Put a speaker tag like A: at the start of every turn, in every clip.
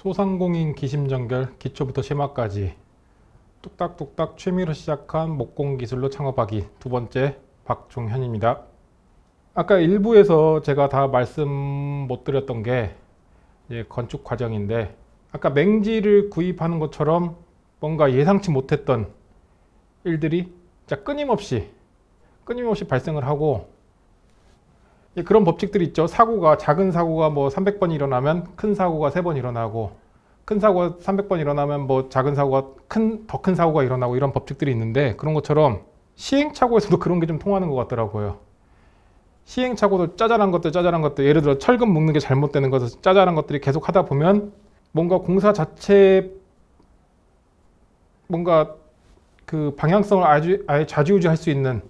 A: 소상공인 기심전결 기초부터 심화까지 뚝딱뚝딱 취미로 시작한 목공기술로 창업하기 두 번째 박종현입니다. 아까 1부에서 제가 다 말씀 못 드렸던 게 건축 과정인데, 아까 맹지를 구입하는 것처럼 뭔가 예상치 못했던 일들이 끊임없이 발생을 하고, 그런 법칙들이 있죠. 작은 사고가 뭐 300번 일어나면 큰 사고가 3번 일어나고, 큰 사고가 300번 일어나면 뭐 작은 사고가 더 큰 사고가 일어나고, 이런 법칙들이 있는데, 그런 것처럼 시행착오에서도 그런 게 좀 통하는 것 같더라고요. 시행착오도 짜잘한 것들, 예를 들어 철근 묶는 게 잘못되는 것을 짜잘한 것들이 계속 하다 보면 뭔가 공사 자체 뭔가 그 방향성을 아예 좌지우지할 수 있는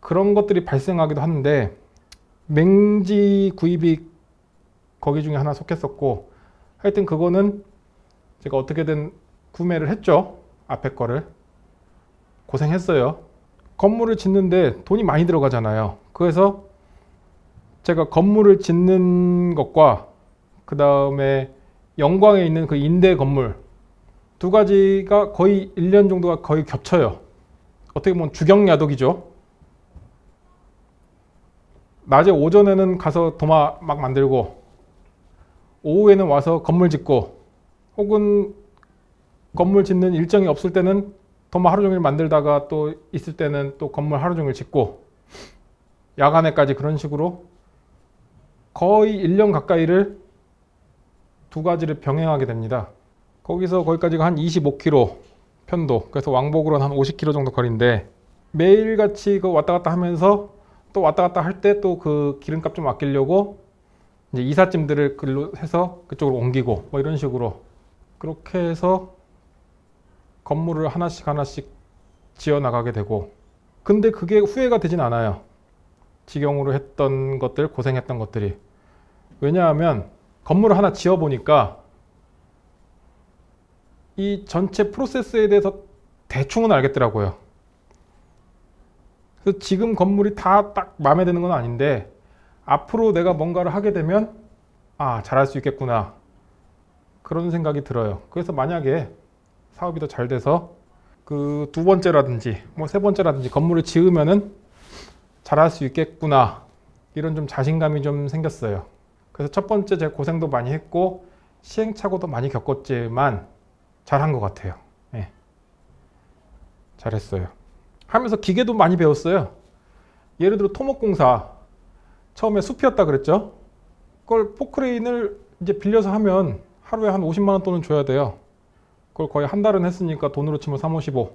A: 그런 것들이 발생하기도 하는데, 맹지 구입이 거기 중에 하나 속했었고, 하여튼 그거는 제가 어떻게든 구매를 했죠. 앞에 거를 고생했어요. 건물을 짓는데 돈이 많이 들어가잖아요. 그래서 제가 건물을 짓는 것과 그 다음에 영광에 있는 그 임대 건물 두 가지가 거의 1년 정도가 거의 겹쳐요. 어떻게 보면 주경야독이죠. 낮에 오전에는 가서 도마 막 만들고, 오후에는 와서 건물 짓고, 혹은 건물 짓는 일정이 없을 때는 도마 하루 종일 만들다가 또 있을 때는 또 건물 하루 종일 짓고, 야간에까지 그런 식으로 거의 1년 가까이를 두 가지를 병행하게 됩니다. 거기서 거기까지가 한 25km 편도, 그래서 왕복으로는 한 50km 정도 거리인데, 매일같이 그 왔다 갔다 하면서 또 왔다 갔다 할 때 또 그 기름값 좀 아끼려고 이제 이삿짐들을 글로 해서 그쪽으로 옮기고, 뭐 이런 식으로 그렇게 해서 건물을 하나씩 지어 나가게 되고, 근데 그게 후회가 되진 않아요. 지경으로 했던 것들, 고생했던 것들이. 왜냐하면 건물을 하나 지어 보니까 이 전체 프로세스에 대해서 대충은 알겠더라고요. 그래서 지금 건물이 다 딱 마음에 드는 건 아닌데, 앞으로 내가 뭔가를 하게 되면 잘할 수 있겠구나, 그런 생각이 들어요. 그래서 만약에 사업이 더 잘 돼서 그 두 번째라든지 뭐 세 번째라든지 건물을 지으면은 잘할 수 있겠구나, 이런 좀 자신감이 좀 생겼어요. 그래서 첫 번째 제가 고생도 많이 했고 시행착오도 많이 겪었지만 잘한 것 같아요. 네. 잘했어요. 하면서 기계도 많이 배웠어요. 예를 들어 토목공사, 처음에 숲이었다 그랬죠. 그걸 포크레인을 이제 빌려서 하면 하루에 한 50만 원 돈은 줘야 돼요. 그걸 거의 한 달은 했으니까 돈으로 치면 355,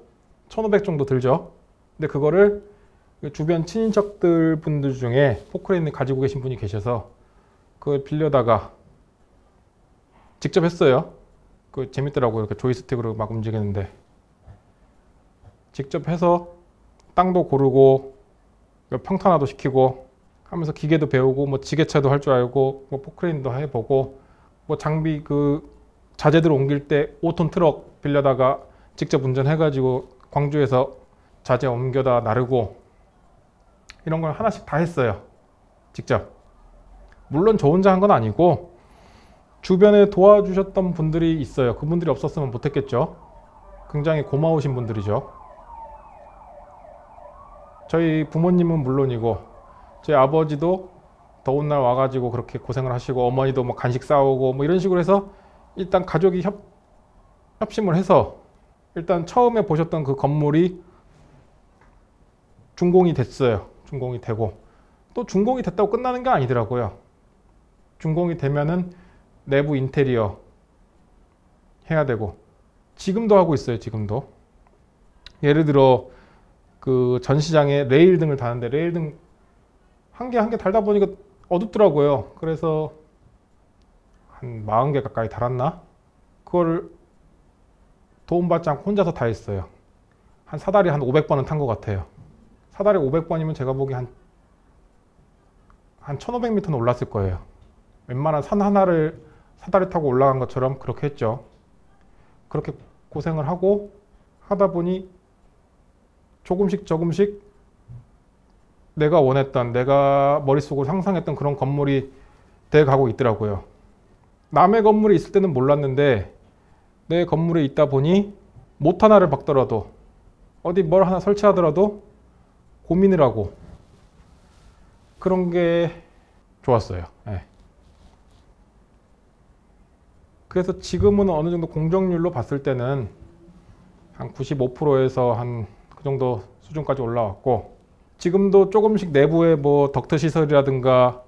A: 1,500 정도 들죠. 근데 그거를 주변 친인척들 분들 중에 포크레인을 가지고 계신 분이 계셔서 그걸 빌려다가 직접 했어요. 그 재밌더라고요. 이렇게 조이스틱으로 막 움직이는데, 직접 해서 땅도 고르고 평탄화도 시키고 하면서 기계도 배우고, 뭐 지게차도 할 줄 알고, 뭐 포크레인도 해보고, 뭐 장비 그 자재들 옮길 때 5톤 트럭 빌려다가 직접 운전해가지고 광주에서 자재 옮겨다 나르고, 이런 걸 하나씩 다 했어요. 직접. 물론 저 혼자 한 건 아니고 주변에 도와주셨던 분들이 있어요. 그분들이 없었으면 못했겠죠. 굉장히 고마우신 분들이죠. 저희 부모님은 물론이고, 저희 아버지도 더운 날 와가지고 그렇게 고생을 하시고, 어머니도 뭐 간식 싸오고 뭐 이런 식으로 해서 일단 가족이 협심을 해서 일단 처음에 보셨던 그 건물이 준공이 됐어요. 준공이 되고, 또 준공이 됐다고 끝나는 게 아니더라고요. 준공이 되면은 내부 인테리어 해야 되고, 지금도 하고 있어요. 지금도. 예를 들어 그 전시장에 레일 등을 다는데, 레일 등 한 개 한 개 달다 보니까 어둡더라고요. 그래서 한 40개 가까이 달았나? 그걸 도움받지 않고 혼자서 다 했어요. 한 사다리 한 500번은 탄 것 같아요. 사다리 500번이면 제가 보기 한 1500m는 올랐을 거예요. 웬만한 산 하나를 사다리 타고 올라간 것처럼 그렇게 했죠. 그렇게 고생을 하고 하다 보니 조금씩 내가 원했던, 내가 머릿속으로 상상했던 그런 건물이 돼 가고 있더라고요. 남의 건물에 있을 때는 몰랐는데 내 건물에 있다 보니 못 하나를 박더라도 어디 뭘 하나 설치하더라도 고민을 하고 그런 게 좋았어요. 네. 그래서 지금은 어느 정도 공정률로 봤을 때는 한 95%에서 한 그 정도 수준까지 올라왔고, 지금도 조금씩 내부에 뭐 덕트 시설이라든가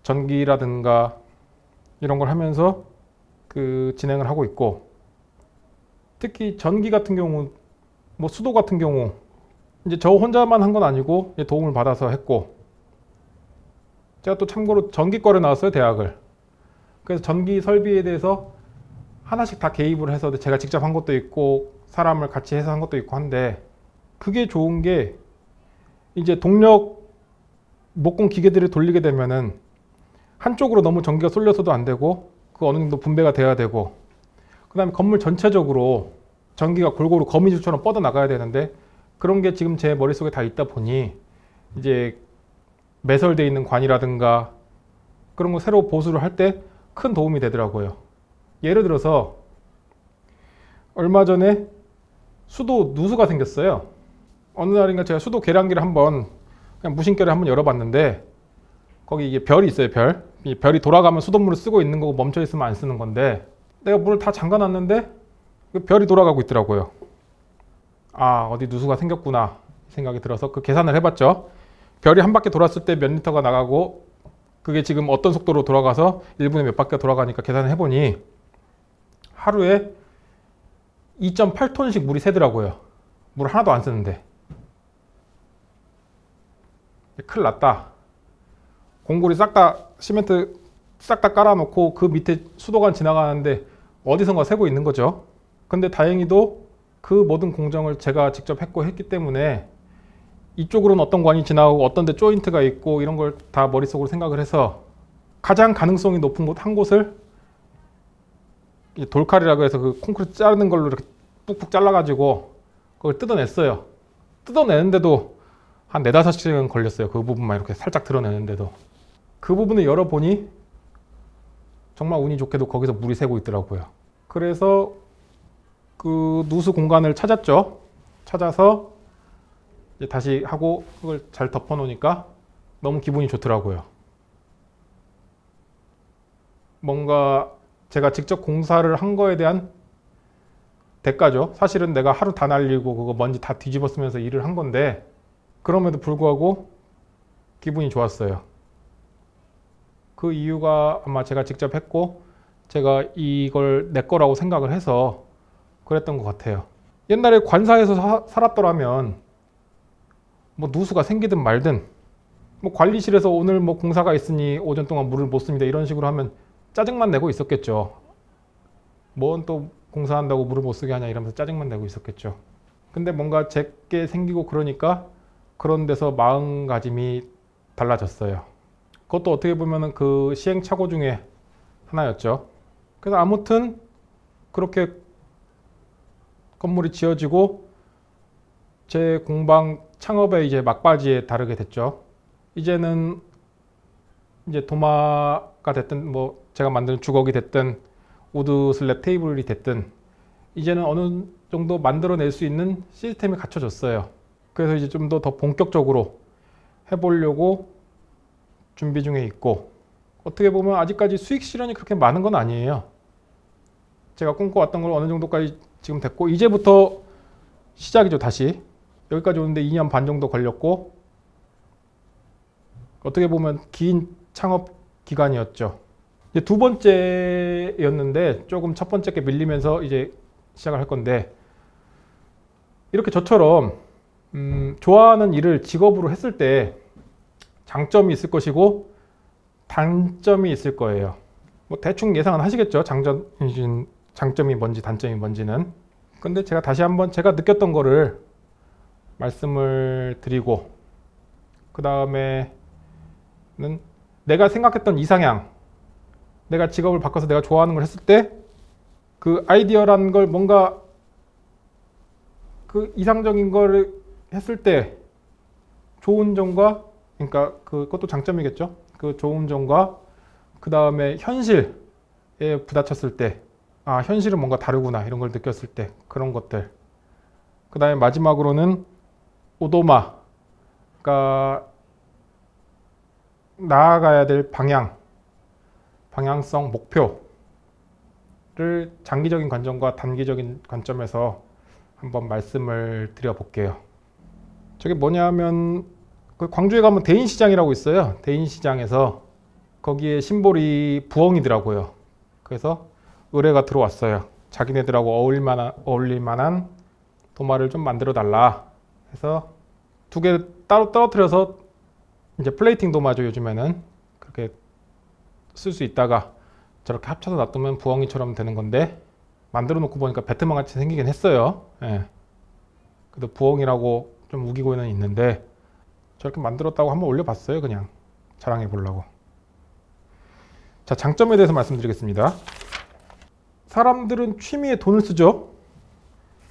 A: 전기라든가 이런 걸 하면서 그 진행을 하고 있고, 특히 전기 같은 경우, 뭐 수도 같은 경우 이제 저 혼자만 한 건 아니고 도움을 받아서 했고, 제가 또 참고로 전기과를 나왔어요, 대학을. 그래서 전기 설비에 대해서 하나씩 다 개입을 해서 제가 직접 한 것도 있고 사람을 같이 해서 한 것도 있고 한데, 그게 좋은 게 이제 동력 목공 기계들을 돌리게 되면은 한쪽으로 너무 전기가 쏠려서도 안 되고 그 어느 정도 분배가 돼야 되고, 그 다음에 건물 전체적으로 전기가 골고루 거미줄처럼 뻗어 나가야 되는데 그런 게 지금 제 머릿속에 다 있다 보니 이제 매설되어 있는 관이라든가 그런 거 새로 보수를 할 때 큰 도움이 되더라고요. 예를 들어서 얼마 전에 수도 누수가 생겼어요. 어느 날인가 제가 수도 계량기를 한번 그냥 무심결에 한번 열어봤는데 거기 이게 별이 있어요. 이 별이 돌아가면 수돗물을 쓰고 있는 거고 멈춰 있으면 안 쓰는 건데, 내가 물을 다 잠가 놨는데 별이 돌아가고 있더라고요. 아, 어디 누수가 생겼구나 생각이 들어서 그 계산을 해봤죠. 별이 한 바퀴 돌았을 때 몇 리터가 나가고 그게 지금 어떤 속도로 돌아가서 1분에 몇 바퀴가 돌아가니까 계산을 해보니 하루에 2.8톤씩 물이 새더라고요. 물 하나도 안 쓰는데. 큰일 났다. 공고리 싹 다 시멘트 싹 다 깔아놓고 그 밑에 수도관 지나가는데 어디선가 새고 있는 거죠. 근데 다행히도 그 모든 공정을 제가 직접 했기 때문에 이쪽으로는 어떤 관이 지나가고 어떤 데 조인트가 있고 이런 걸 다 머릿속으로 생각을 해서 가장 가능성이 높은 곳 한 곳을 돌칼이라고 해서 그 콘크리트 자르는 걸로 이렇게 푹푹 잘라가지고 그걸 뜯어냈어요. 뜯어내는데도 한 4-5시간 걸렸어요. 그 부분만 이렇게 살짝 드러내는데도. 그 부분을 열어보니 정말 운이 좋게도 거기서 물이 새고 있더라고요. 그래서 그 누수 공간을 찾았죠. 찾아서 이제 다시 하고 그걸 잘 덮어 놓으니까 너무 기분이 좋더라고요. 뭔가 제가 직접 공사를 한 거에 대한 대가죠. 사실은 내가 하루 다 날리고 그거 먼지 다 뒤집어 쓰면서 일을 한 건데 그럼에도 불구하고 기분이 좋았어요. 그 이유가 아마 제가 직접 했고 제가 이걸 내 거라고 생각을 해서 그랬던 것 같아요. 옛날에 관사에서 살았더라면 뭐 누수가 생기든 말든 뭐 관리실에서 오늘 뭐 공사가 있으니 오전 동안 물을 못 씁니다 이런 식으로 하면 짜증만 내고 있었겠죠. 뭔 또 공사한다고 물을 못 쓰게 하냐 이러면서 짜증만 내고 있었겠죠. 근데 뭔가 제게 생기고 그러니까 그런 데서 마음가짐이 달라졌어요. 그것도 어떻게 보면 그 시행착오 중에 하나였죠. 그래서 아무튼 그렇게 건물이 지어지고 제 공방 창업의 이제 막바지에 다르게 됐죠. 이제는 이제 도마가 됐든 뭐 제가 만든 주걱이 됐든 우드 슬랩 테이블이 됐든 이제는 어느 정도 만들어낼 수 있는 시스템이 갖춰졌어요. 그래서 이제 좀 더 본격적으로 해보려고 준비 중에 있고, 어떻게 보면 아직까지 수익 실현이 그렇게 많은 건 아니에요. 제가 꿈꿔왔던 걸 어느 정도까지 지금 됐고 이제부터 시작이죠. 다시 여기까지 오는데 2년 반 정도 걸렸고 어떻게 보면 긴 창업 기간이었죠. 이제 두 번째였는데 조금 첫 번째 게 밀리면서 이제 시작을 할 건데, 이렇게 저처럼 좋아하는 일을 직업으로 했을 때 장점이 있을 것이고 단점이 있을 거예요. 뭐 대충 예상은 하시겠죠. 장점이 뭔지 단점이 뭔지는. 근데 제가 다시 한번 제가 느꼈던 거를 말씀을 드리고, 그 다음에는 내가 생각했던 이상향, 내가 직업을 바꿔서 내가 좋아하는 걸 했을 때 그 아이디어라는 걸 뭔가 그 이상적인 걸 했을 때 좋은 점과, 그러니까 그것도 장점이겠죠. 그 좋은 점과 그 다음에 현실, 부딪혔을 때, 아, 현실은 뭔가 다르구나 이런 걸 느꼈을 때 그런 것들. 그 다음에 마지막으로는 오도마, 그러니까 나아가야 될 방향성, 목표를 장기적인 관점과 단기적인 관점에서 한번 말씀을 드려볼게요. 저게 뭐냐면 그 광주에 가면 대인시장이라고 있어요. 대인시장에서 거기에 심볼이 부엉이더라고요. 그래서 의뢰가 들어왔어요. 자기네들하고 어울릴 만한 도마를 좀 만들어 달라 해서 두 개를 따로 떨어뜨려서 이제 플레이팅 도마죠. 요즘에는 그렇게 쓸 수 있다가 저렇게 합쳐서 놔두면 부엉이처럼 되는 건데, 만들어 놓고 보니까 배트만 같이 생기긴 했어요. 예. 그래도 부엉이라고 좀 우기고는 있는데 저렇게 만들었다고 한번 올려봤어요. 그냥 자랑해 보려고. 자, 장점에 대해서 말씀드리겠습니다. 사람들은 취미에 돈을 쓰죠.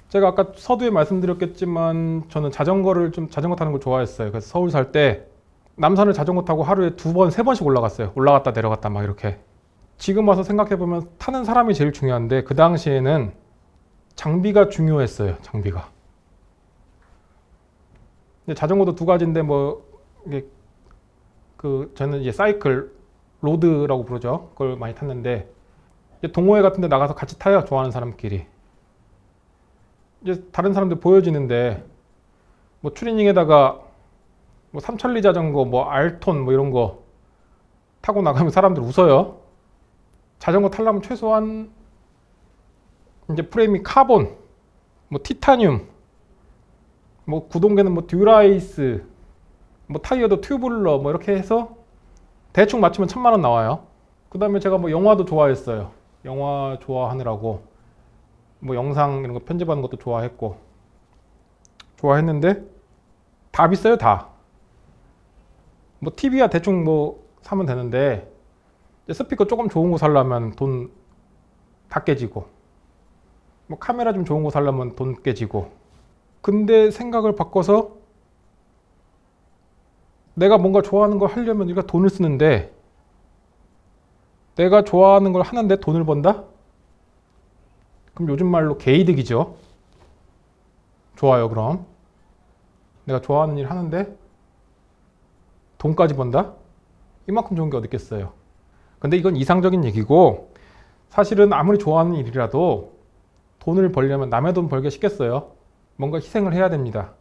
A: 제가 아까 서두에 말씀드렸겠지만 저는 자전거 타는 걸 좋아했어요. 그래서 서울 살 때 남산을 자전거 타고 하루에 2번, 3번씩 올라갔어요. 올라갔다 내려갔다 막 이렇게. 지금 와서 생각해보면 타는 사람이 제일 중요한데 그 당시에는 장비가 중요했어요. 장비가. 근데 자전거도 두 가지인데 뭐 이게 저는 이제 사이클 로드라고 부르죠. 그걸 많이 탔는데 이제 동호회 같은 데 나가서 같이 타요. 좋아하는 사람끼리. 이제 다른 사람들 보여지는데 뭐 추리닝에다가 뭐 삼천리 자전거, 뭐 알톤 뭐 이런 거 타고 나가면 사람들 웃어요. 자전거 타려면 최소한 이제 프레임이 카본, 뭐 티타늄, 뭐 구동계는 뭐 듀라이스, 뭐 타이어도 튜블러 뭐 이렇게 해서 대충 맞추면 1,000만 원 나와요. 그 다음에 제가 뭐 영화도 좋아했어요. 영화 좋아하느라고 뭐 영상 이런 거 편집하는 것도 좋아했는데 다 비싸요. 다. 뭐 TV야 대충 뭐 사면 되는데 스피커 조금 좋은 거 살려면 돈 다 깨지고, 뭐 카메라 좀 좋은 거 살려면 돈 깨지고. 근데 생각을 바꿔서 내가 뭔가 좋아하는 걸 하려면 우리가 돈을 쓰는데, 내가 좋아하는 걸 하는데 돈을 번다? 그럼 요즘 말로 개이득이죠. 좋아요. 그럼 내가 좋아하는 일 하는데 돈까지 번다? 이만큼 좋은 게 어디 있겠어요. 근데 이건 이상적인 얘기고, 사실은 아무리 좋아하는 일이라도 돈을 벌려면 남의 돈 벌기 쉽겠어요. 뭔가 희생을 해야 됩니다.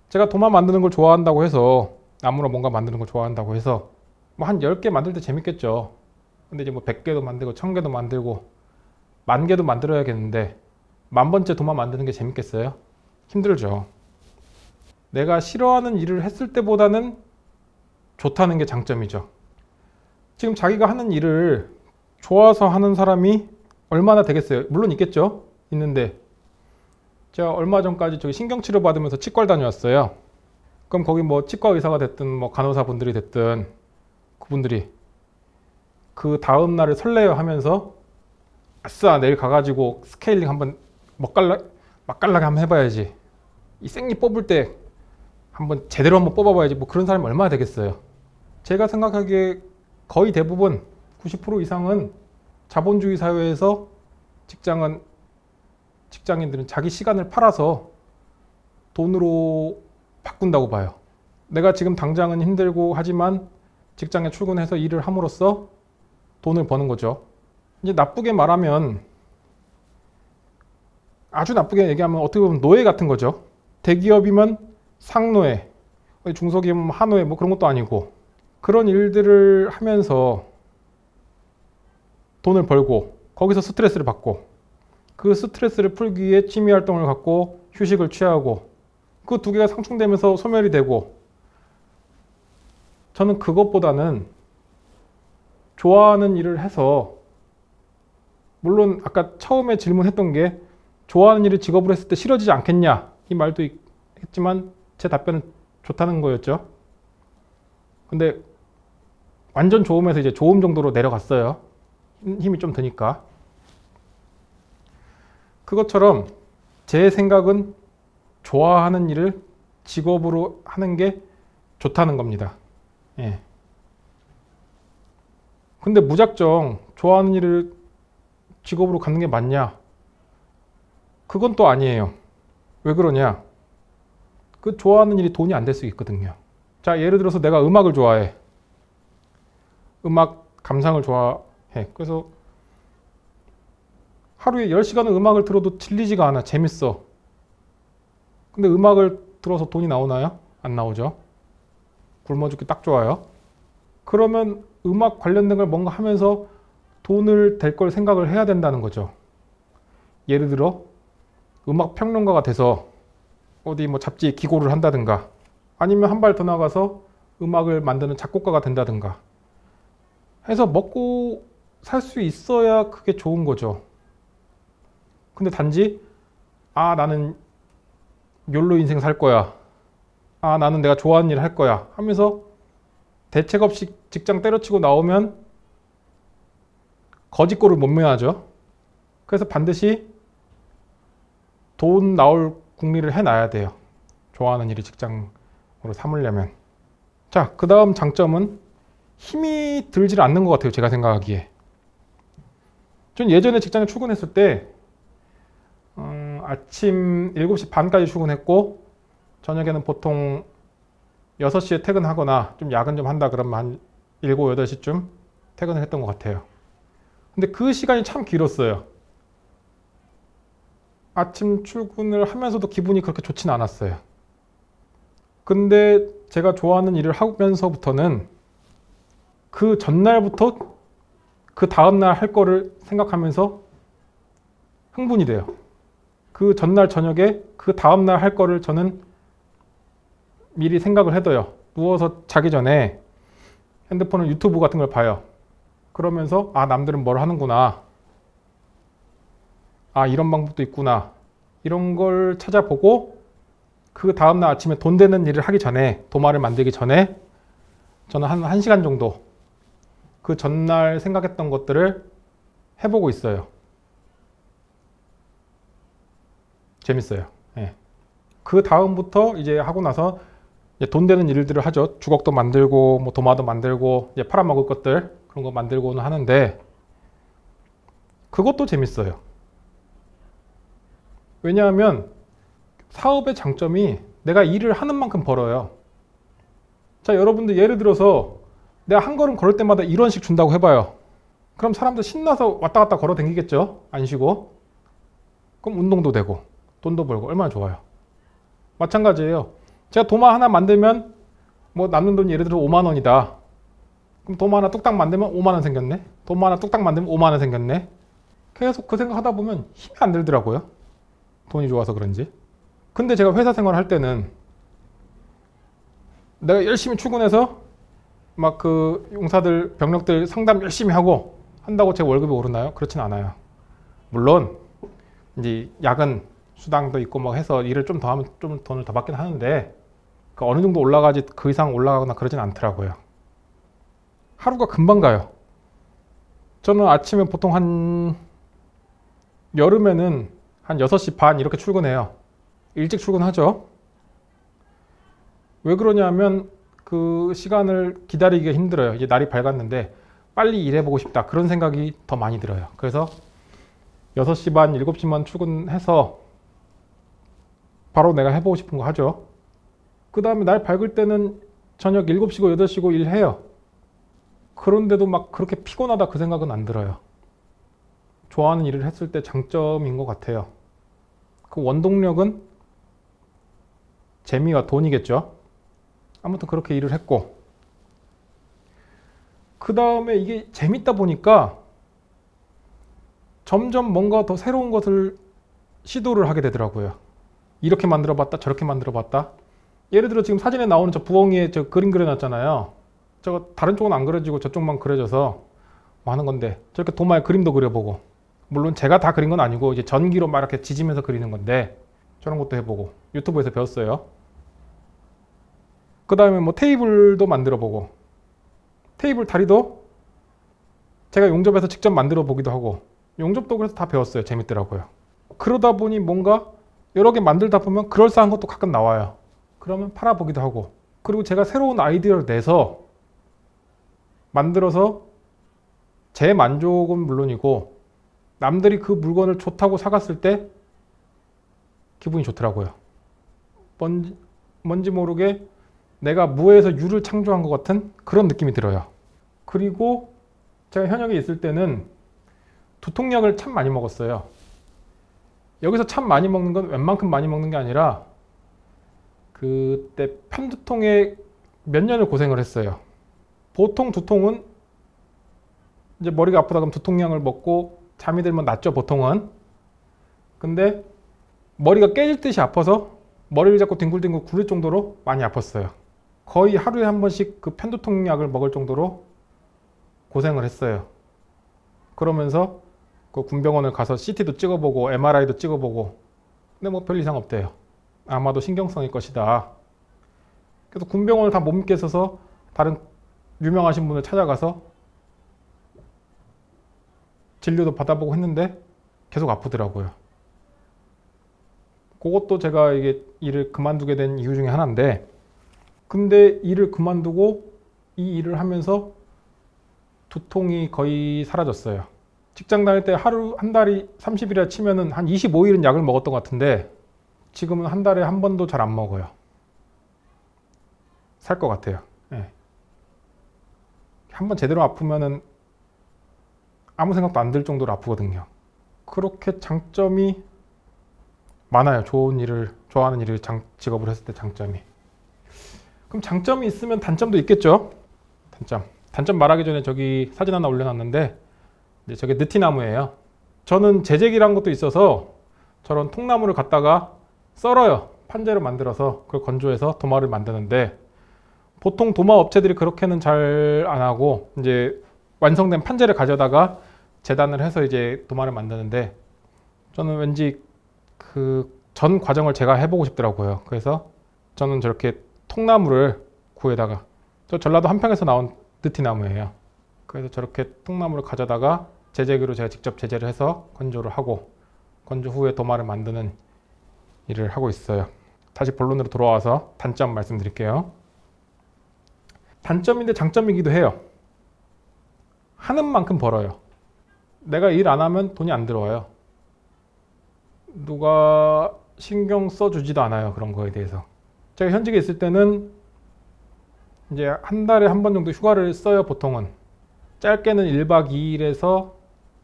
A: 제가 도마 만드는 걸 좋아한다고 해서, 나무로 뭔가 만드는 걸 좋아한다고 해서 뭐 한 10개 만들 때 재밌겠죠. 근데 이제 뭐 100개도 만들고 1000개도 만들고 10,000개도 만들어야겠는데 10,000번째 도마 만드는 게 재밌겠어요? 힘들죠. 내가 싫어하는 일을 했을 때보다는 좋다는 게 장점이죠. 지금 자기가 하는 일을 좋아서 하는 사람이 얼마나 되겠어요? 물론 있겠죠. 있는데 제가 얼마 전까지 저기 신경치료 받으면서 치과를 다녀왔어요. 그럼 거기 뭐 치과 의사가 됐든 뭐 간호사 분들이 됐든 그분들이 그 다음 날을 설레어 하면서 아싸 내일 가가지고 스케일링 한번 맛깔나게 한번 해봐야지, 이 생리 뽑을 때 한번 제대로 한번 뽑아봐야지, 뭐 그런 사람이 얼마나 되겠어요. 제가 생각하기에 거의 대부분 90% 이상은 자본주의 사회에서 직장인들은 자기 시간을 팔아서 돈으로 바꾼다고 봐요. 내가 지금 당장은 힘들고 하지만 직장에 출근해서 일을 함으로써 돈을 버는 거죠. 이제 나쁘게 말하면, 아주 나쁘게 얘기하면 어떻게 보면 노예 같은 거죠. 대기업이면 상노예, 중소기업이면 하노예, 뭐 그런 것도 아니고, 그런 일들을 하면서 돈을 벌고 거기서 스트레스를 받고, 그 스트레스를 풀기 위해 취미 활동을 갖고 휴식을 취하고, 그 두 개가 상충되면서 소멸이 되고, 저는 그것보다는 좋아하는 일을 해서, 물론 아까 처음에 질문했던 게 좋아하는 일을 직업으로 했을 때 싫어지지 않겠냐 이 말도 했지만 제 답변은 좋다는 거였죠. 근데 완전 좋음에서 이제 좋음 정도로 내려갔어요. 힘이 좀 드니까. 그것처럼 제 생각은 좋아하는 일을 직업으로 하는 게 좋다는 겁니다. 예. 근데 무작정 좋아하는 일을 직업으로 갖는 게 맞냐? 그건 또 아니에요. 왜 그러냐? 그 좋아하는 일이 돈이 안 될 수 있거든요. 자, 예를 들어서 내가 음악을 좋아해. 음악 감상을 좋아해. 그래서 하루에 10시간은 음악을 들어도 질리지가 않아. 재밌어. 근데 음악을 들어서 돈이 나오나요? 안 나오죠. 굶어 죽기 딱 좋아요. 그러면 음악 관련된 걸 뭔가 하면서 돈을 될 걸 생각을 해야 된다는 거죠. 예를 들어 음악 평론가가 돼서 어디 뭐 잡지에 기고를 한다든가, 아니면 한 발 더 나가서 음악을 만드는 작곡가가 된다든가 해서 먹고 살 수 있어야 그게 좋은 거죠. 근데 단지 나는 욜로 인생 살 거야, 나는 내가 좋아하는 일 할 거야 하면서 대책 없이 직장 때려치고 나오면 거지꼴을 못 면하죠. 그래서 반드시 돈 나올 궁리를 해놔야 돼요. 좋아하는 일이 직장으로 삼으려면. 자, 그 다음 장점은 힘이 들질 않는 것 같아요. 제가 생각하기에. 전 예전에 직장에 출근했을 때 아침 7시 반까지 출근했고 저녁에는 보통 6시에 퇴근하거나 좀 야근 좀 한다 그러면 한 7, 8시쯤 퇴근을 했던 것 같아요. 근데 그 시간이 참 길었어요. 아침 출근을 하면서도 기분이 그렇게 좋진 않았어요. 근데 제가 좋아하는 일을 하면서부터는 그 전날부터 그 다음날 할 거를 생각하면서 흥분이 돼요. 그 전날 저녁에 그 다음날 할 거를 저는 미리 생각을 해둬요. 누워서 자기 전에 핸드폰을 유튜브 같은 걸 봐요. 그러면서 남들은 뭘 하는구나, 이런 방법도 있구나, 이런 걸 찾아보고 그 다음날 아침에 돈 되는 일을 하기 전에, 도마를 만들기 전에 저는 한 1시간 정도 그 전날 생각했던 것들을 해보고 있어요. 재밌어요. 예. 그 다음부터 이제 하고 나서 이제 돈 되는 일들을 하죠. 주걱도 만들고 뭐 도마도 만들고 이제 팔아먹을 것들 그런 거 만들고는 하는데 그것도 재밌어요. 왜냐하면 사업의 장점이 내가 일을 하는 만큼 벌어요. 자, 여러분들 예를 들어서 내가 한 걸음 걸을 때마다 1원씩 준다고 해봐요. 그럼 사람들 신나서 왔다 갔다 걸어 다니겠죠? 안 쉬고. 그럼 운동도 되고 돈도 벌고 얼마나 좋아요. 마찬가지예요. 제가 도마 하나 만들면 뭐 남는 돈이 예를 들어 5만 원이다. 그럼 도마 하나 뚝딱 만들면 5만 원 생겼네. 도마 하나 뚝딱 만들면 5만 원 생겼네. 계속 그 생각 하다 보면 힘이 안 들더라고요. 돈이 좋아서 그런지. 근데 제가 회사 생활을 할 때는 내가 열심히 출근해서 막 그 용사들, 병력들 상담 열심히 하고 한다고 제 월급이 오르나요? 그렇진 않아요. 물론 이제 야근 수당도 있고 뭐 해서 일을 좀 더 하면 좀 돈을 더 받긴 하는데 그 어느 정도 올라가지 그 이상 올라가거나 그러진 않더라고요. 하루가 금방 가요. 저는 아침에 보통 한 여름에는 한 6시 반 이렇게 출근해요. 일찍 출근하죠. 왜 그러냐면 그 시간을 기다리기가 힘들어요. 이제 날이 밝았는데 빨리 일해보고 싶다, 그런 생각이 더 많이 들어요. 그래서 6시 반, 7시만 출근해서 바로 내가 해보고 싶은 거 하죠. 그 다음에 날 밝을 때는 저녁 7시고 8시고 일해요. 그런데도 막 그렇게 피곤하다 그 생각은 안 들어요. 좋아하는 일을 했을 때 장점인 것 같아요. 그 원동력은 재미와 돈이겠죠. 아무튼 그렇게 일을 했고, 그 다음에 이게 재밌다 보니까 점점 뭔가 더 새로운 것을 시도를 하게 되더라고요. 이렇게 만들어 봤다, 저렇게 만들어 봤다. 예를 들어 지금 사진에 나오는 저 부엉이에 저 그림 그려놨잖아요. 저거 다른 쪽은 안 그려지고 저쪽만 그려져서 뭐 하는 건데, 저렇게 도마에 그림도 그려보고, 물론 제가 다 그린 건 아니고 이제 전기로 막 이렇게 지지면서 그리는 건데 저런 것도 해보고 유튜브에서 배웠어요. 그 다음에 뭐 테이블도 만들어 보고, 테이블 다리도 제가 용접해서 직접 만들어 보기도 하고, 용접도 그래서 다 배웠어요. 재밌더라고요. 그러다 보니 뭔가 여러 개 만들다 보면 그럴싸한 것도 가끔 나와요. 그러면 팔아보기도 하고, 그리고 제가 새로운 아이디어를 내서 만들어서 제 만족은 물론이고 남들이 그 물건을 좋다고 사갔을 때 기분이 좋더라고요. 뭔지 모르게 내가 무에서 유를 창조한 것 같은 그런 느낌이 들어요. 그리고 제가 현역에 있을 때는 두통약을 참 많이 먹었어요. 여기서 참 많이 먹는 건 웬만큼 많이 먹는 게 아니라 그때 편두통에 몇 년을 고생을 했어요. 보통 두통은 이제 머리가 아프다 그러면 두통약을 먹고 잠이 들면 낫죠, 보통은. 근데 머리가 깨질 듯이 아파서 머리를 잡고 뒹굴뒹굴 구를 정도로 많이 아팠어요. 거의 하루에 한 번씩 그 편두통약을 먹을 정도로 고생을 했어요. 그러면서 그 군병원을 가서 CT도 찍어보고 MRI도 찍어보고, 근데 뭐 별 이상 없대요. 아마도 신경성일 것이다. 그래서 군병원을 다 못 믿겠어서 다른 유명하신 분을 찾아가서 진료도 받아보고 했는데 계속 아프더라고요. 그것도 제가 이게 일을 그만두게 된 이유 중에 하나인데, 근데 일을 그만두고 이 일을 하면서 두통이 거의 사라졌어요. 직장 다닐 때 하루 한 달이 30일이라 치면은 한 25일은 약을 먹었던 것 같은데 지금은 한 달에 한 번도 잘 안 먹어요. 살 것 같아요. 네. 한번 제대로 아프면은 아무 생각도 안 들 정도로 아프거든요. 그렇게 장점이 많아요. 좋아하는 일을 직업을 했을 때 장점이. 그럼 장점이 있으면 단점도 있겠죠? 단점 말하기 전에 저기 사진 하나 올려놨는데 이제 저게 느티나무예요. 저는 재재기란 것도 있어서 저런 통나무를 갖다가 썰어요. 판재로 만들어서 그걸 건조해서 도마를 만드는데, 보통 도마 업체들이 그렇게는 잘 안 하고 이제 완성된 판재를 가져다가 재단을 해서 이제 도마를 만드는데, 저는 왠지 그 전 과정을 제가 해보고 싶더라고요. 그래서 저는 저렇게 통나무를 구해다가, 저 전라도 한평에서 나온 느티나무예요. 그래서 저렇게 통나무를 가져다가 재재기로 제가 직접 제재를 해서 건조를 하고, 건조 후에 도마를 만드는 일을 하고 있어요. 다시 본론으로 돌아와서 단점 말씀드릴게요. 단점인데 장점이기도 해요. 하는 만큼 벌어요. 내가 일 안 하면 돈이 안 들어와요. 누가 신경 써주지도 않아요. 그런 거에 대해서. 제가 현직에 있을 때는 이제 한 달에 한 번 정도 휴가를 써요. 보통은 짧게는 1박 2일에서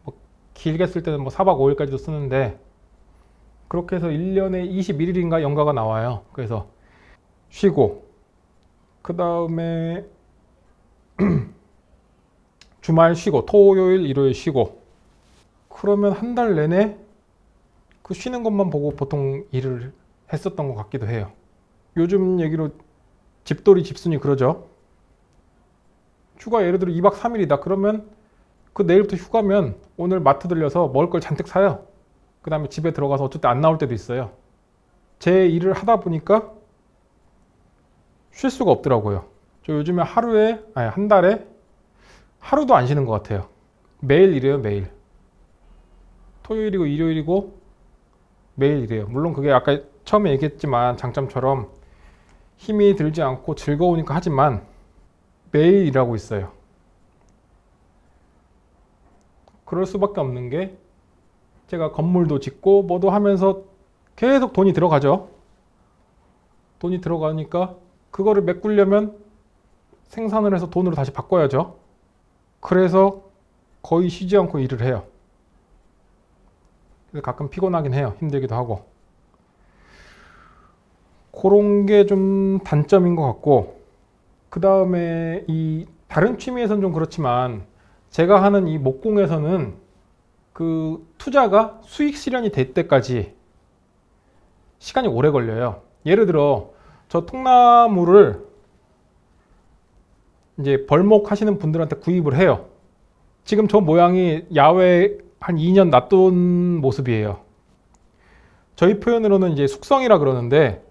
A: 뭐 길게 쓸 때는 뭐 4박 5일까지도 쓰는데, 그렇게 해서 1년에 21일인가 연가가 나와요. 그래서 쉬고, 그 다음에 주말 쉬고, 토요일 일요일 쉬고, 그러면 한 달 내내 그 쉬는 것만 보고 보통 일을 했었던 것 같기도 해요. 요즘 얘기로 집돌이 집순이 그러죠. 휴가 예를 들어 2박 3일이다 그러면 그 내일부터 휴가면 오늘 마트 들려서 먹을 걸 잔뜩 사요. 그 다음에 집에 들어가서 어쩔 때 안 나올 때도 있어요. 제 일을 하다 보니까 쉴 수가 없더라고요. 저 요즘에 한 달에 하루도 안 쉬는 것 같아요. 매일 일해요. 매일. 토요일이고 일요일이고 매일 일해요. 물론 그게 아까 처음에 얘기했지만 장점처럼 힘이 들지 않고 즐거우니까 하지만 매일 일하고 있어요. 그럴 수밖에 없는 게, 제가 건물도 짓고 뭐도 하면서 계속 돈이 들어가죠. 돈이 들어가니까 그거를 메꾸려면 생산을 해서 돈으로 다시 바꿔야죠. 그래서 거의 쉬지 않고 일을 해요. 그래서 가끔 피곤하긴 해요. 힘들기도 하고. 그런 게 좀 단점인 것 같고, 그 다음에 이 다른 취미에서는 좀 그렇지만 제가 하는 이 목공에서는 그 투자가 수익 실현이 될 때까지 시간이 오래 걸려요. 예를 들어 저 통나무를 이제 벌목하시는 분들한테 구입을 해요. 지금 저 모양이 야외 한 2년 놔둔 모습이에요. 저희 표현으로는 이제 숙성이라 그러는데,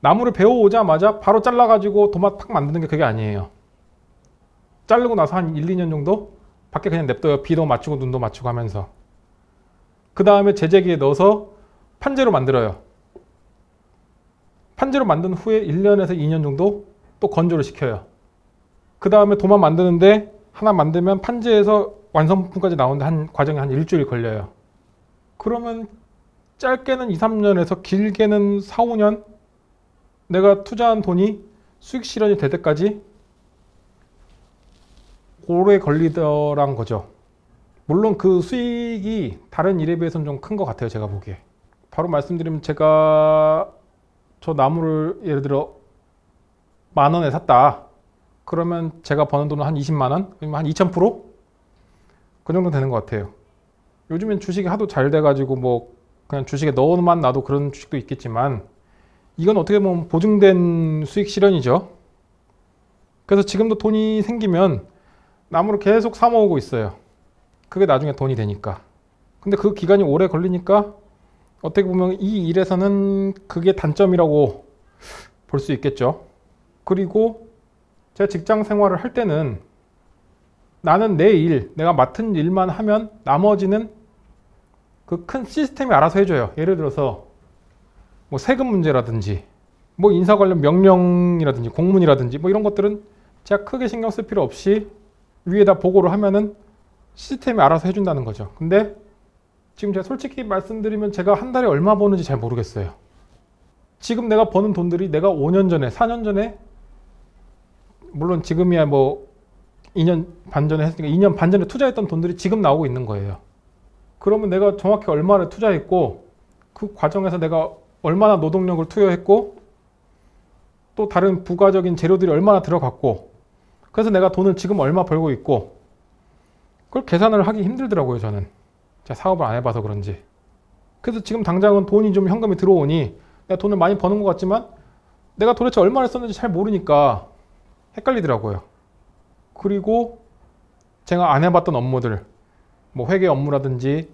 A: 나무를 배워오자마자 바로 잘라가지고 도마 탁 만드는 게 그게 아니에요. 자르고 나서 한 1, 2년 정도 밖에 그냥 냅둬요. 비도 맞추고 눈도 맞추고 하면서. 그 다음에 제재기에 넣어서 판재로 만들어요. 판재로 만든 후에 1년에서 2년 정도 또 건조를 시켜요. 그 다음에 도마 만드는데 하나 만들면 판재에서 완성품까지 나오는데 과정이 한 일주일 걸려요. 그러면 짧게는 2, 3년에서 길게는 4, 5년 내가 투자한 돈이 수익 실현이 될 때까지 오래 걸리더란 거죠. 물론 그 수익이 다른 일에 비해서는 좀 큰 것 같아요. 제가 보기에. 바로 말씀드리면 제가 저 나무를 예를 들어 10,000원에 샀다. 그러면 제가 버는 돈은 한 20만 원? 그러면 한 2000%? 그 정도 되는 것 같아요. 요즘엔 주식이 하도 잘 돼가지고 뭐 그냥 주식에 넣어만 놔도 그런 주식도 있겠지만 이건 어떻게 보면 보증된 수익 실현이죠. 그래서 지금도 돈이 생기면 나무를 계속 사 모으고 있어요. 그게 나중에 돈이 되니까. 근데 그 기간이 오래 걸리니까 어떻게 보면 이 일에서는 그게 단점이라고 볼 수 있겠죠. 그리고 제가 직장 생활을 할 때는 나는 내 일, 내가 맡은 일만 하면 나머지는 그 큰 시스템이 알아서 해줘요. 예를 들어서 뭐 세금 문제라든지 뭐 인사 관련 명령이라든지 공문이라든지 뭐 이런 것들은 제가 크게 신경 쓸 필요 없이 위에다 보고를 하면은 시스템이 알아서 해준다는 거죠. 근데 지금 제가 솔직히 말씀드리면 제가 한 달에 얼마 버는지 잘 모르겠어요. 지금 내가 버는 돈들이 내가 5년 전에, 4년 전에 물론 지금이야 뭐 2년 반 전에 했으니까 2년 반 전에 투자했던 돈들이 지금 나오고 있는 거예요. 그러면 내가 정확히 얼마를 투자했고 그 과정에서 내가 얼마나 노동력을 투여했고 또 다른 부가적인 재료들이 얼마나 들어갔고 그래서 내가 돈을 지금 얼마 벌고 있고 그걸 계산을 하기 힘들더라고요. 저는 제가 사업을 안 해봐서 그런지. 그래서 지금 당장은 돈이 좀 현금이 들어오니 내가 돈을 많이 버는 것 같지만 내가 도대체 얼마를 썼는지 잘 모르니까 헷갈리더라고요. 그리고 제가 안 해봤던 업무들 뭐 회계 업무라든지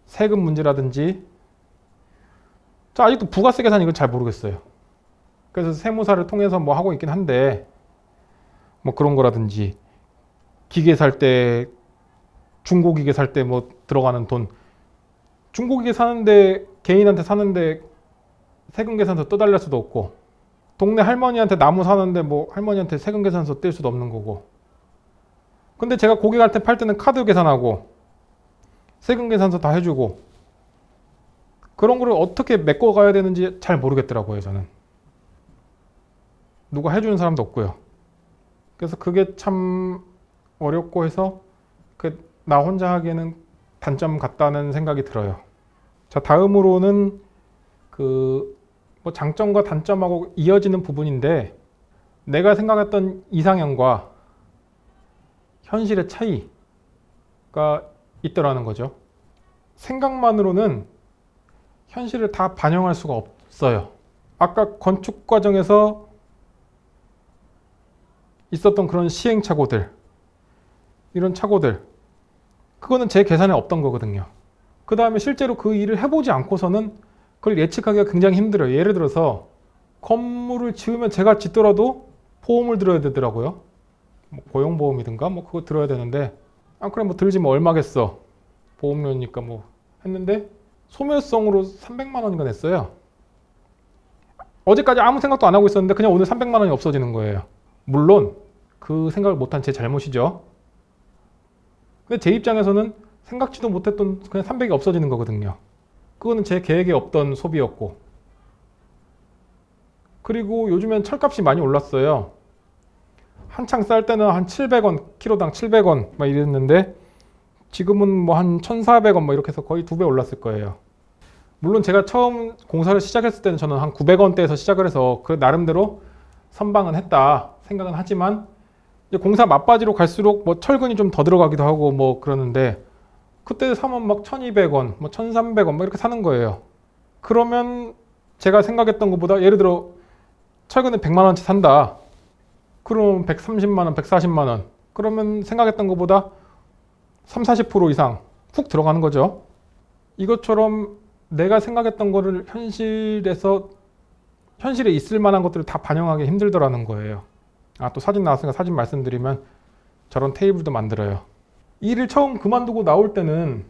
A: 세금 문제라든지 저 아직도 부가세 계산 이건 잘 모르겠어요. 그래서 세무사를 통해서 뭐 하고 있긴 한데 뭐 그런 거라든지 기계 살 때 중고기계 살 때 뭐 들어가는 돈 중고기계 사는데 개인한테 사는데 세금 계산서 떠달랄 수도 없고 동네 할머니한테 나무 사는데 뭐 할머니한테 세금 계산서 뗄 수도 없는 거고 근데 제가 고객한테 팔 때는 카드 계산하고 세금 계산서 다 해주고 그런 거를 어떻게 메꿔가야 되는지 잘 모르겠더라고요. 저는 누가 해주는 사람도 없고요. 그래서 그게 참 어렵고 해서 나 혼자 하기에는 단점 같다는 생각이 들어요. 자, 다음으로는 뭐 장점과 단점하고 이어지는 부분인데 내가 생각했던 이상형과 현실의 차이가 있더라는 거죠. 생각만으로는 현실을 다 반영할 수가 없어요. 아까 건축 과정에서 있었던 그런 시행착오들, 이런 착오들, 그거는 제 계산에 없던 거거든요. 그 다음에 실제로 그 일을 해보지 않고서는 그걸 예측하기가 굉장히 힘들어요. 예를 들어서 건물을 지으면 제가 짓더라도 보험을 들어야 되더라고요. 뭐 고용보험이든가 뭐 그거 들어야 되는데 그래 뭐 들지 뭐 얼마겠어. 보험료니까 뭐 했는데 소멸성으로 300만 원인가 냈어요. 어제까지 아무 생각도 안 하고 있었는데 그냥 오늘 300만 원이 없어지는 거예요. 물론 그 생각을 못한 제 잘못이죠. 근데 제 입장에서는 생각지도 못했던 그냥 300이 없어지는 거거든요. 그거는 제 계획에 없던 소비였고. 그리고 요즘엔 철값이 많이 올랐어요. 한창 쌀 때는 한 700원, 키로당 700원 막 이랬는데 지금은 뭐 한 1,400원 뭐 이렇게 해서 거의 2배 올랐을 거예요. 물론 제가 처음 공사를 시작했을 때는 저는 한 900원대에서 시작을 해서 그 나름대로 선방은 했다 생각은 하지만 이제 공사 막바지로 갈수록 뭐 철근이 좀 더 들어가기도 하고 뭐 그러는데 그때 사면 막 1,200원, 뭐 1,300원 뭐 이렇게 사는 거예요. 그러면 제가 생각했던 것보다 예를 들어 철근을 100만 원치 산다. 그럼 130만 원, 140만 원. 그러면 생각했던 것보다 3, 40% 이상 훅 들어가는 거죠. 이것처럼 내가 생각했던 거를 현실에 있을 만한 것들을 다 반영하기 힘들더라는 거예요. 또 사진 나왔으니까 사진 말씀드리면 저런 테이블도 만들어요. 일을 처음 그만두고 나올 때는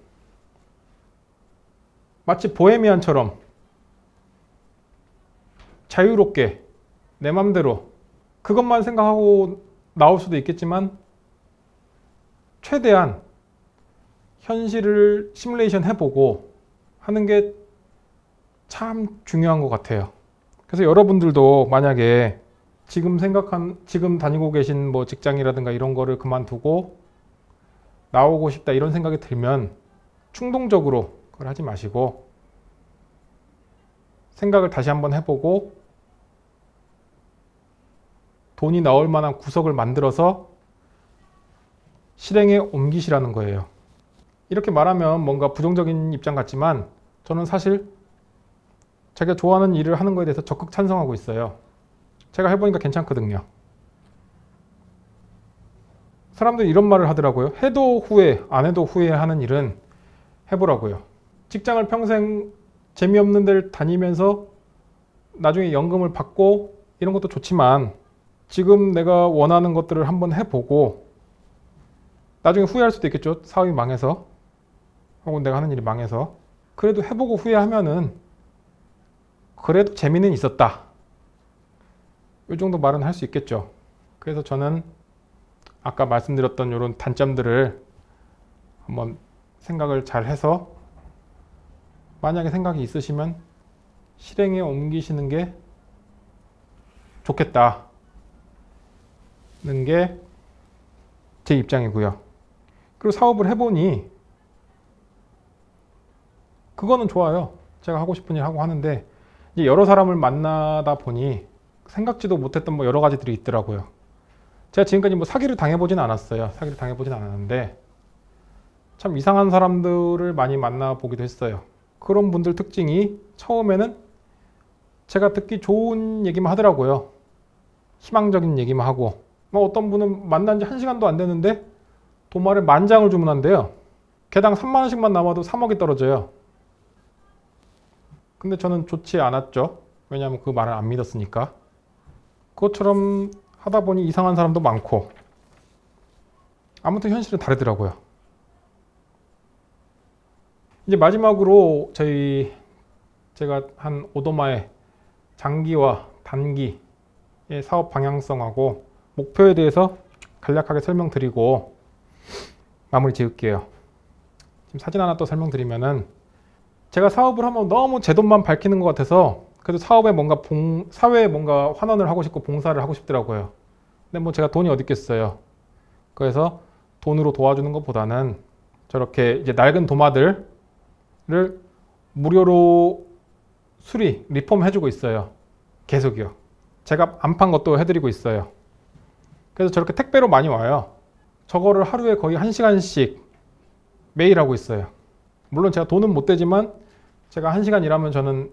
A: 마치 보헤미안처럼 자유롭게 내 맘대로 그것만 생각하고 나올 수도 있겠지만 최대한 현실을 시뮬레이션 해보고 하는 게 참 중요한 것 같아요. 그래서 여러분들도 만약에 지금 다니고 계신 뭐 직장이라든가 이런 거를 그만두고 나오고 싶다 이런 생각이 들면 충동적으로 그걸 하지 마시고 생각을 다시 한번 해보고 돈이 나올 만한 구석을 만들어서 실행에 옮기시라는 거예요. 이렇게 말하면 뭔가 부정적인 입장 같지만 저는 사실 자기가 좋아하는 일을 하는 거에 대해서 적극 찬성하고 있어요. 제가 해보니까 괜찮거든요. 사람들이 이런 말을 하더라고요. 해도 후회, 안 해도 후회하는 일은 해보라고요. 직장을 평생 재미없는 데를 다니면서 나중에 연금을 받고 이런 것도 좋지만 지금 내가 원하는 것들을 한번 해보고 나중에 후회할 수도 있겠죠. 사업이 망해서 혹은 내가 하는 일이 망해서 그래도 해보고 후회하면은 그래도 재미는 있었다. 이 정도 말은 할 수 있겠죠. 그래서 저는 아까 말씀드렸던 이런 단점들을 한번 생각을 잘 해서 만약에 생각이 있으시면 실행에 옮기시는 게 좋겠다는 게 제 입장이고요. 그리고 사업을 해보니 그거는 좋아요. 제가 하고 싶은 일 하고 하는데 이제 여러 사람을 만나다 보니 생각지도 못했던 뭐 여러 가지들이 있더라고요. 제가 지금까지 뭐 사기를 당해보진 않았어요. 사기를 당해보진 않았는데 참 이상한 사람들을 많이 만나보기도 했어요. 그런 분들 특징이 처음에는 제가 듣기 좋은 얘기만 하더라고요. 희망적인 얘기만 하고 뭐 어떤 분은 만난 지 1시간도 안 됐는데 도마를 10,000장을 주문한대요. 개당 30,000원씩만 남아도 3억이 떨어져요. 근데 저는 좋지 않았죠. 왜냐하면 그 말을 안 믿었으니까. 그것처럼 하다 보니 이상한 사람도 많고 아무튼 현실은 다르더라고요. 이제 마지막으로 제가 한 오도마의 장기와 단기의 사업 방향성하고 목표에 대해서 간략하게 설명드리고 마무리 지을게요. 지금 사진 하나 또 설명드리면은 제가 사업을 하면 너무 제 돈만 밝히는 것 같아서 그래도 사업에 뭔가 사회에 뭔가 환원을 하고 싶고 봉사를 하고 싶더라고요. 근데 뭐 제가 돈이 어디 있겠어요. 그래서 돈으로 도와주는 것보다는 저렇게 이제 낡은 도마들을 무료로 리폼 해주고 있어요. 계속이요. 제가 안 판 것도 해드리고 있어요. 그래서 저렇게 택배로 많이 와요. 저거를 하루에 거의 1시간씩 매일 하고 있어요. 물론 제가 돈은 못 대지만 제가 1시간 일하면 저는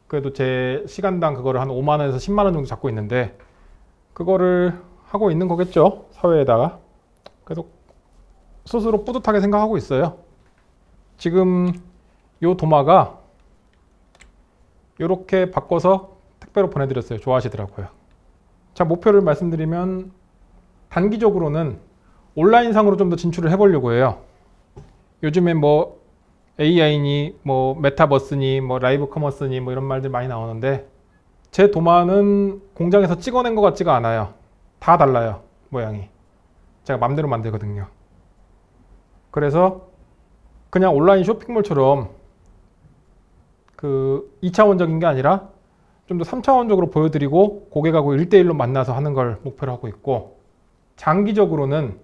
A: 그래도 제 시간당 그거를 한 5만 원에서 10만 원 정도 잡고 있는데 그거를 하고 있는 거겠죠. 사회에다가. 그래서 스스로 뿌듯하게 생각하고 있어요. 지금 요 도마가 이렇게 바꿔서 택배로 보내드렸어요. 좋아하시더라고요. 자, 목표를 말씀드리면 단기적으로는 온라인상으로 좀 더 진출을 해보려고 해요. 요즘에 뭐 AI니 뭐 메타버스니 뭐 라이브 커머스니 뭐 이런 말들 많이 나오는데 제 도마는 공장에서 찍어낸 것 같지가 않아요. 다 달라요. 모양이. 제가 맘대로 만들거든요. 그래서 그냥 온라인 쇼핑몰처럼 그 2차원적인 게 아니라 좀 더 3차원적으로 보여드리고 고객하고 1대1로 만나서 하는 걸 목표로 하고 있고 장기적으로는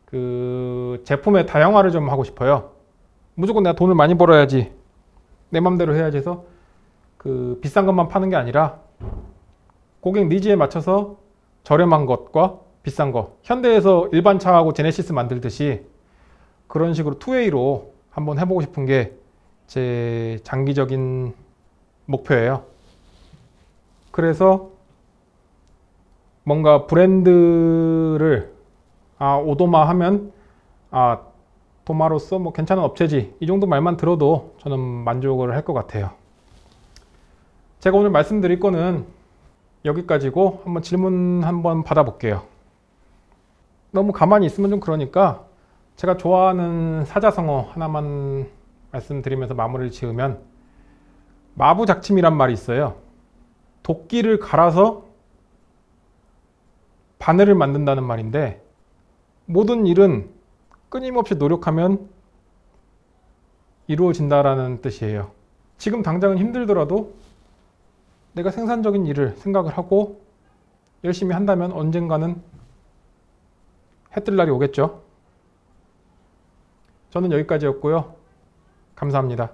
A: 그 제품의 다양화를 좀 하고 싶어요. 무조건 내가 돈을 많이 벌어야지 내 맘대로 해야지 해서 그 비싼 것만 파는 게 아니라 고객 니즈에 맞춰서 저렴한 것과 비싼 거 현대에서 일반 차하고 제네시스 만들듯이 그런 식으로 투웨이로 한번 해보고 싶은 게 제 장기적인 목표예요. 그래서 뭔가 브랜드를 오도마 하면 도마로서 뭐 괜찮은 업체지 이 정도 말만 들어도 저는 만족을 할 것 같아요. 제가 오늘 말씀드릴 거는 여기까지고 한번 질문 한번 받아볼게요. 너무 가만히 있으면 좀 그러니까 제가 좋아하는 사자성어 하나만 말씀드리면서 마무리를 지으면 마부작침이란 말이 있어요. 도끼를 갈아서 바늘을 만든다는 말인데 모든 일은 끊임없이 노력하면 이루어진다라는 뜻이에요. 지금 당장은 힘들더라도 내가 생산적인 일을 생각을 하고 열심히 한다면 언젠가는 해뜰 날이 오겠죠. 저는 여기까지였고요. 감사합니다.